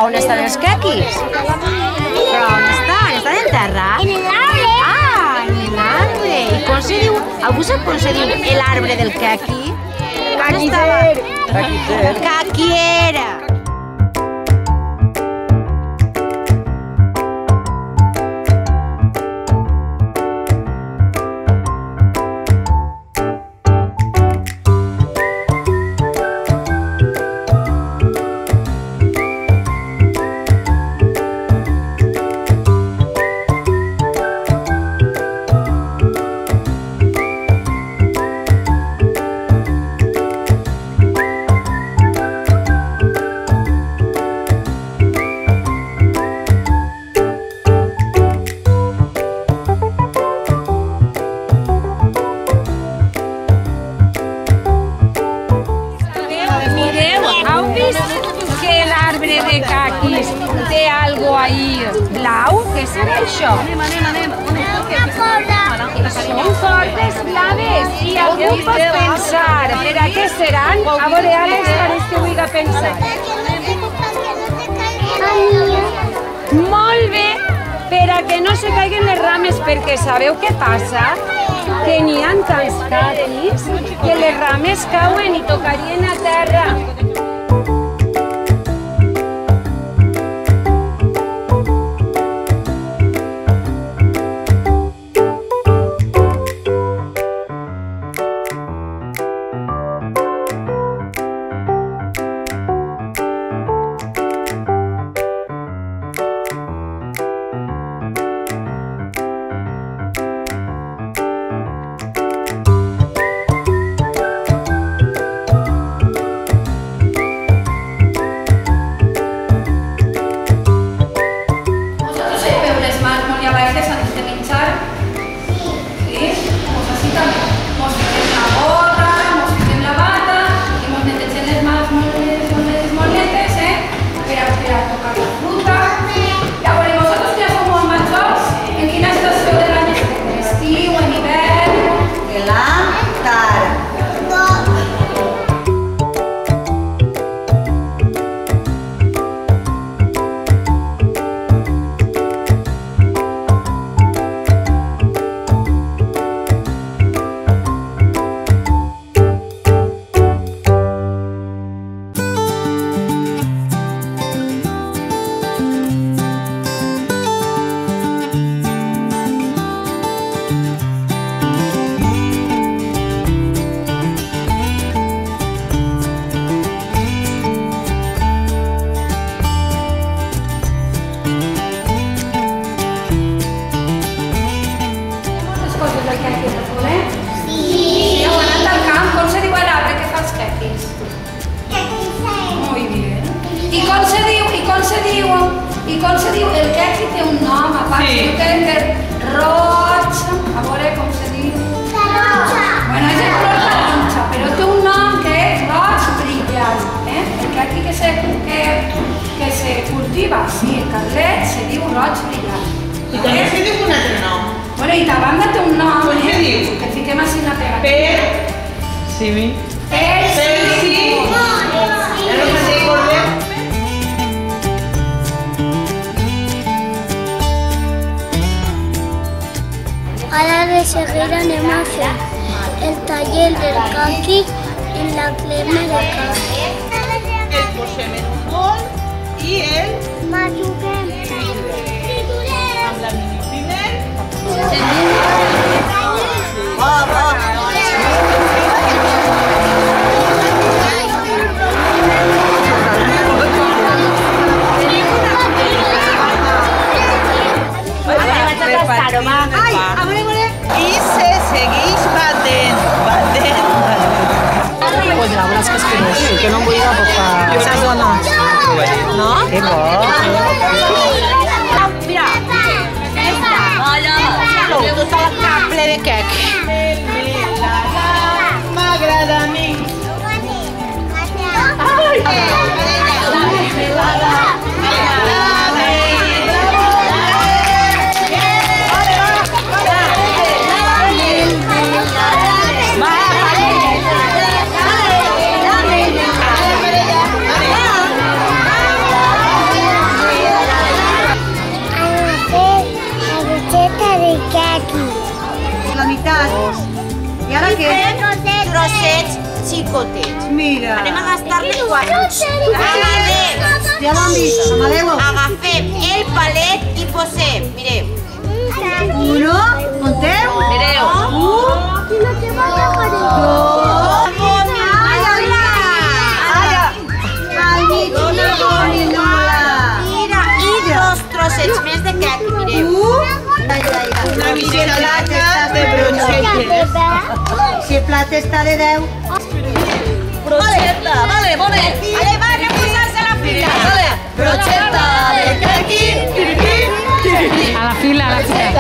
on estan els quequis? Però on estan? Estan enterrats? En el arbre. Ah, en l'arbre. I com se diu? Algú sap com se diu l'arbre del quequi? Caquiter. Caquiera. Que l'arbre de caquis té algo ahí blau? Què serà això? Són cordes blaves i algú pot pensar per a què seran? A veure, Àlex, pareix que vulgui pensar. Molt bé, per a que no se caiguen les rames, perquè sabeu què passa? Que n'hi ha tants caquis que les rames cauen i tocarien a terra. I com se diu? El quequi té un nom, a part, sí. Roig, a veure com se diu. Taronja. Bueno, és de color taronja, però té un nom que és roig brillant. El quequi que se cultiva, sí, el carlet se diu roig brillant. I també se diu un altre nom. Bueno, i ta banda té un nom, com se diu? Que fiquem així una pegatina. Sí. Ara de seguida anem a fer el taller del caqui i la crema de caqui. El posem en un bol i el majuguem. Amb la mini i se segueix batent. Pues la verdad es que no sé, que no em vull agafar. Saps o no? No? Que bo. Mira. Tota la cara ple de quec. M'agrada a mi. gotets. Mira. Anem a gastar-ne 4. Ja l'han vist, Amadeu. Agafem el palet i posem, mireu. Uno, conteu. Mireu. Mira, i 2 trossets més de quec, mireu. Una visera lata de brochetes. Si el plat està de 10. Brocheta, vale, bonet. Ale, va, anem a posar-se a la fila. Vale, brocheta de caqui. A la fila, a la fila.